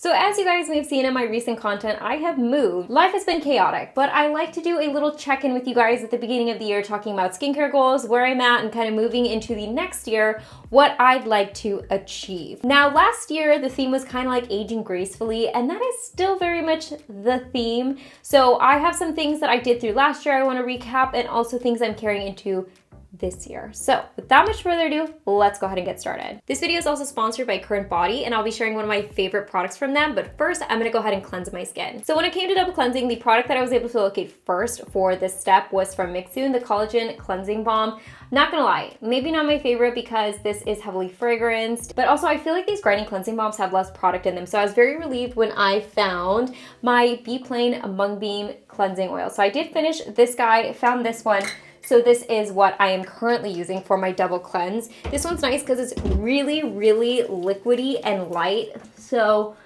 So as you guys may have seen in my recent content, I have moved. Life has been chaotic, but I like to do a little check-in with you guys at the beginning of the year, talking about skincare goals, where I'm at, and kind of moving into the next year, what I'd like to achieve. Now, last year, the theme was kind of like aging gracefully, and that is still very much the theme. So I have some things that I did through last year I want to recap, and also things I'm carrying into this year. So without much further ado, let's go ahead and get started. This video is also sponsored by Current Body, and I'll be sharing one of my favorite products from them, but first I'm gonna go ahead and cleanse my skin. So when it came to double cleansing, the product that I was able to locate first for this step was from mixsoon, the Collagen Cleansing Balm. Not gonna lie, maybe not my favorite because this is heavily fragranced, but also I feel like these grinding cleansing balms have less product in them. So I was very relieved when I found my beplain Mung cleansing oil. So I did finish this guy, found this one. So this is what I am currently using for my double cleanse. This one's nice because it's really, really liquidy and light. So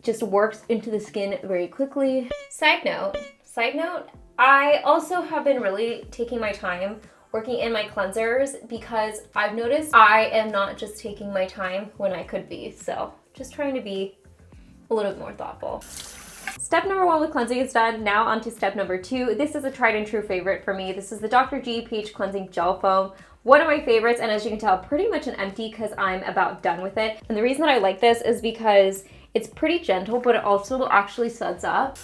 just works into the skin very quickly. Side note, I also have been really taking my time working in my cleansers because I've noticed I am not just taking my time when I could be. So just trying to be a little bit more thoughtful. Step number 1 with cleansing is done. Now on to step number 2. This is a tried and true favorite for me. This is the Dr.G pH Cleansing Gel Foam. One of my favorites, and as you can tell, pretty much an empty because I'm about done with it. And the reason that I like this is because it's pretty gentle, but it also actually suds up.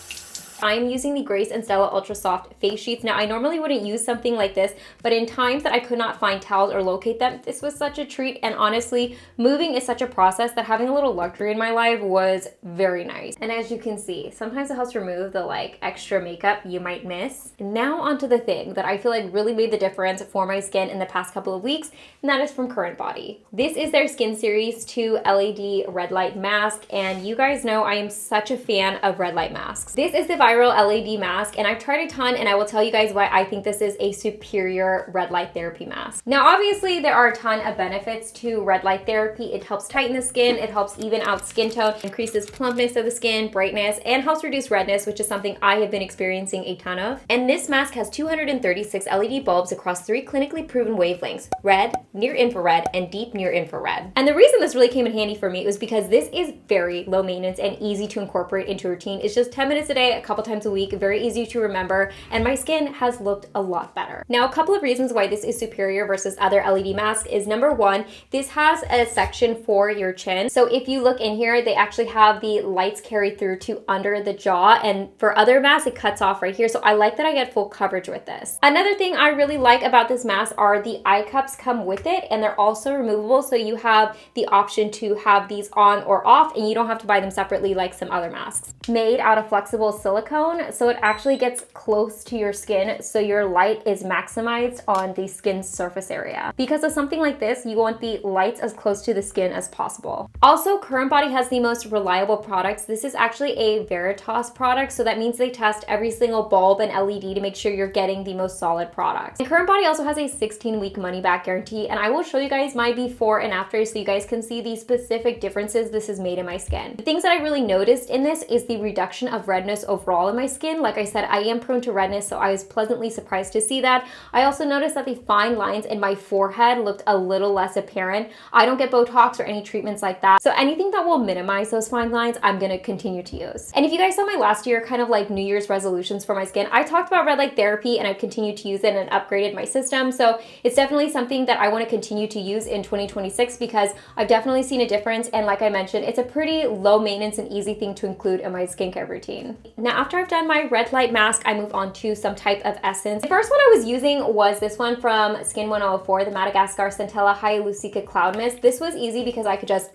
I'm using the Grace and Stella Ultra Soft face sheets. Now, I normally wouldn't use something like this, but in times that I could not find towels or locate them, this was such a treat. And honestly, moving is such a process that having a little luxury in my life was very nice. And as you can see, sometimes it helps remove the extra makeup you might miss. And now onto the thing that I feel like really made the difference for my skin in the past couple of weeks, and that is from Current Body. This is their Skin Series 2 LED Red Light Mask, and you guys know I am such a fan of red light masks. This is the viral LED mask, and I've tried a ton, and I will tell you guys why I think this is a superior red light therapy mask. Now, obviously, there are a ton of benefits to red light therapy. It helps tighten the skin, it helps even out skin tone, increases plumpness of the skin, brightness, and helps reduce redness, which is something I have been experiencing a ton of. And this mask has 236 LED bulbs across 3 clinically proven wavelengths: red, near infrared, and deep near infrared. And the reason this really came in handy for me was because this is very low maintenance and easy to incorporate into routine. It's just 10 minutes a day, a couple times a week, very easy to remember, and my skin has looked a lot better. Now, a couple of reasons why this is superior versus other LED masks is number 1, this has a section for your chin. So if you look in here, they actually have the lights carried through to under the jaw, and for other masks, it cuts off right here. So I like that I get full coverage with this. Another thing I really like about this mask are the eye cups come with it, and they're also removable. So you have the option to have these on or off, and you don't have to buy them separately like some other masks. Made out of flexible silicone, so it actually gets close to your skin, so your light is maximized on the skin's surface area. Because of something like this, you want the lights as close to the skin as possible. Also, Current Body has the most reliable products. This is actually a Veritas product, so that means they test every single bulb and LED to make sure you're getting the most solid products. And Current Body also has a 16-week money-back guarantee, and I will show you guys my before and after so you guys can see the specific differences this has made in my skin. The things that I really noticed in this is the reduction of redness overall in my skin. Like I said, I am prone to redness, so I was pleasantly surprised to see that. I also noticed that the fine lines in my forehead looked a little less apparent. I don't get Botox or any treatments like that, so anything that will minimize those fine lines, I'm gonna continue to use. And if you guys saw my last year kind of like New Year's resolutions for my skin, I talked about red light therapy, and I've continued to use it and upgraded my system. So it's definitely something that I want to continue to use in 2026 because I've definitely seen a difference. And like I mentioned, it's a pretty low maintenance and easy thing to include in my skincare routine. Now, after I've done my red light mask, I move on to some type of essence. The first one I was using was this one from Skin 104, the Madagascar Centella Hyalu-Cica Cloud Mist. This was easy because I could just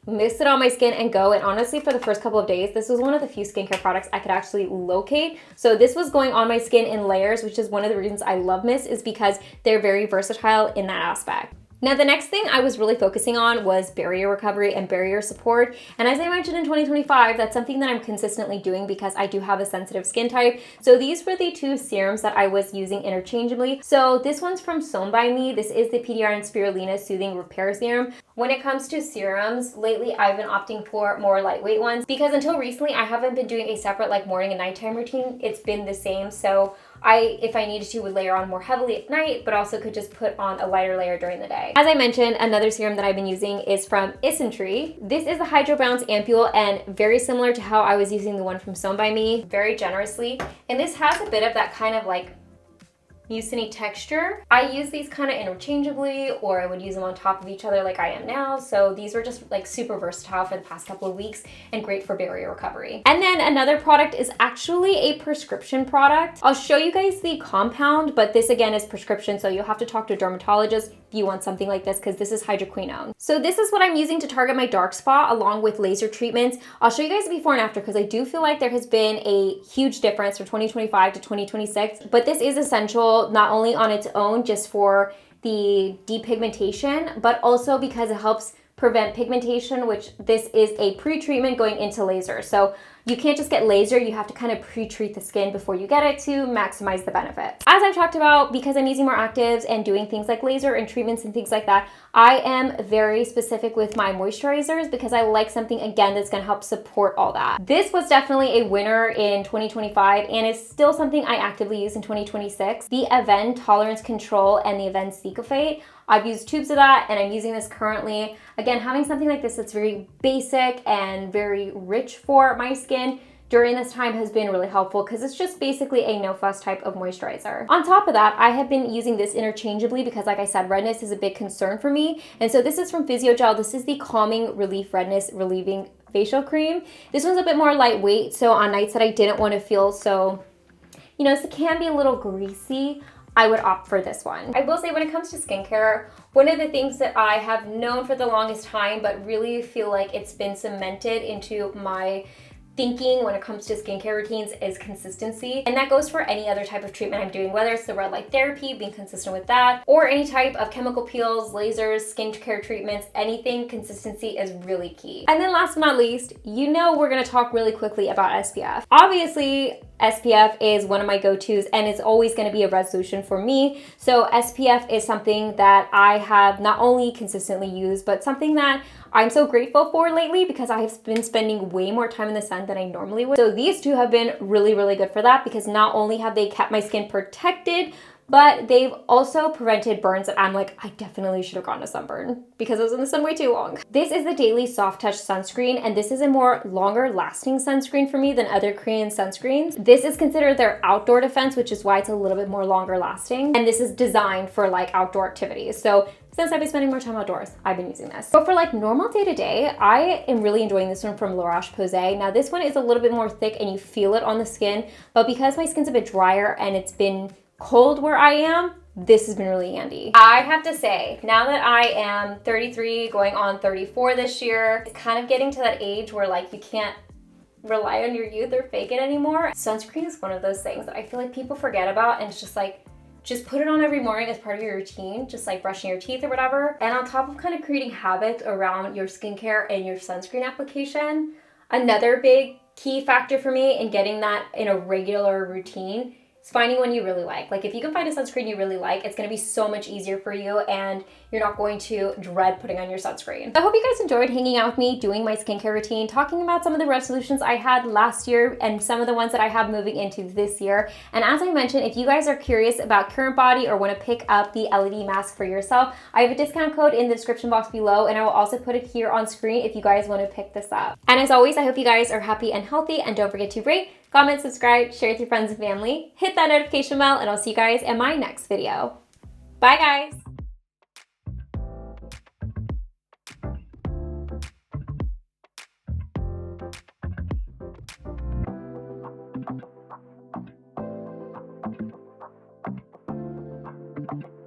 mist it on my skin and go. And honestly, for the first couple of days, this was one of the few skincare products I could actually locate. So this was going on my skin in layers, which is one of the reasons I love mists, is because they're very versatile in that aspect. Now, the next thing I was really focusing on was barrier recovery and barrier support. And as I mentioned in 2025, that's something that I'm consistently doing because I do have a sensitive skin type. So these were the 2 serums that I was using interchangeably. So this one's from Sewn by Me. This is the PDRN Spirulina Soothing Repair Serum. When it comes to serums, lately I've been opting for more lightweight ones because until recently I haven't been doing a separate morning and nighttime routine. It's been the same. So If I needed to, would layer on more heavily at night, but also could just put on a lighter layer during the day. As I mentioned, another serum that I've been using is from Isntree. This is the Hydra Bounce Ampoule, and very similar to how I was using the one from Sewn by Me, very generously. And this has a bit of that kind of like muciny texture. I use these kind of interchangeably, or I would use them on top of each other like I am now. So these were just like super versatile for the past couple of weeks and great for barrier recovery. And then another product is actually a prescription product. I'll show you guys the compound, but this again is prescription, so you'll have to talk to a dermatologist if you want something like this, because this is hydroquinone. So this is what I'm using to target my dark spot along with laser treatments. I'll show you guys the before and after, because I do feel like there has been a huge difference from 2025 to 2026, but this is essential not only on its own just for the depigmentation, but also because it helps prevent pigmentation, which this is a pre-treatment going into laser. So you can't just get laser, you have to kind of pre-treat the skin before you get it to maximize the benefits. As I've talked about, because I'm using more actives and doing things like laser and treatments and things like that, I am very specific with my moisturizers because I like something, again, that's gonna help support all that. This was definitely a winner in 2025 and is still something I actively use in 2026. The Aven Tolerance Control and the Aven Cicaphate. I've used tubes of that and I'm using this currently. Again, having something like this that's very basic and very rich for my skin during this time has been really helpful because it's just basically a no-fuss type of moisturizer. On top of that, I have been using this interchangeably because, like I said, redness is a big concern for me. And so this is from Physiogel. This is the Calming Relief Redness Relieving Facial Cream. This one's a bit more lightweight, so on nights that I didn't want to feel so, you know, it can be a little greasy, I would opt for this one. I will say, when it comes to skincare, one of the things that I have known for the longest time, but really feel like it's been cemented into my thinking when it comes to skincare routines, is consistency. And that goes for any other type of treatment I'm doing, whether it's the red light therapy, being consistent with that, or any type of chemical peels, lasers, skincare treatments, anything, consistency is really key. And then last but not least, you know we're gonna talk really quickly about SPF. Obviously, SPF is one of my go-tos and it's always going to be a resolution for me. So SPF is something that I have not only consistently used, but something that I'm so grateful for lately because I have been spending way more time in the sun than I normally would. So these two have been really, really good for that because not only have they kept my skin protected, but they've also prevented burns that I'm like, I definitely should have gotten a sunburn because I was in the sun way too long. This is the Daily Soft Touch Sunscreen, and this is a more longer lasting sunscreen for me than other Korean sunscreens. This is considered their outdoor defense, which is why it's a little bit more longer lasting. And this is designed for like outdoor activities. So since I've been spending more time outdoors, I've been using this. But for like normal day to day, I am really enjoying this one from Roche-Posay. Now this one is a little bit more thick and you feel it on the skin, but because my skin's a bit drier and it's been cold where I am, this has been really handy. I have to say, now that I am 33, going on 34 this year, it's kind of getting to that age where like you can't rely on your youth or fake it anymore. Sunscreen is one of those things that I feel like people forget about, and it's just like, just put it on every morning as part of your routine, just like brushing your teeth or whatever. And on top of kind of creating habits around your skincare and your sunscreen application, another big key factor for me in getting that in a regular routine, finding one you really like. Like if you can find a sunscreen you really like, it's gonna be so much easier for you and you're not going to dread putting on your sunscreen. I hope you guys enjoyed hanging out with me, doing my skincare routine, talking about some of the resolutions I had last year and some of the ones that I have moving into this year. And as I mentioned, if you guys are curious about Current Body or wanna pick up the LED mask for yourself, I have a discount code in the description box below, and I will also put it here on screen if you guys wanna pick this up. And as always, I hope you guys are happy and healthy, and don't forget to rate, comment, subscribe, share with your friends and family, hit that notification bell, and I'll see you guys in my next video. Bye guys!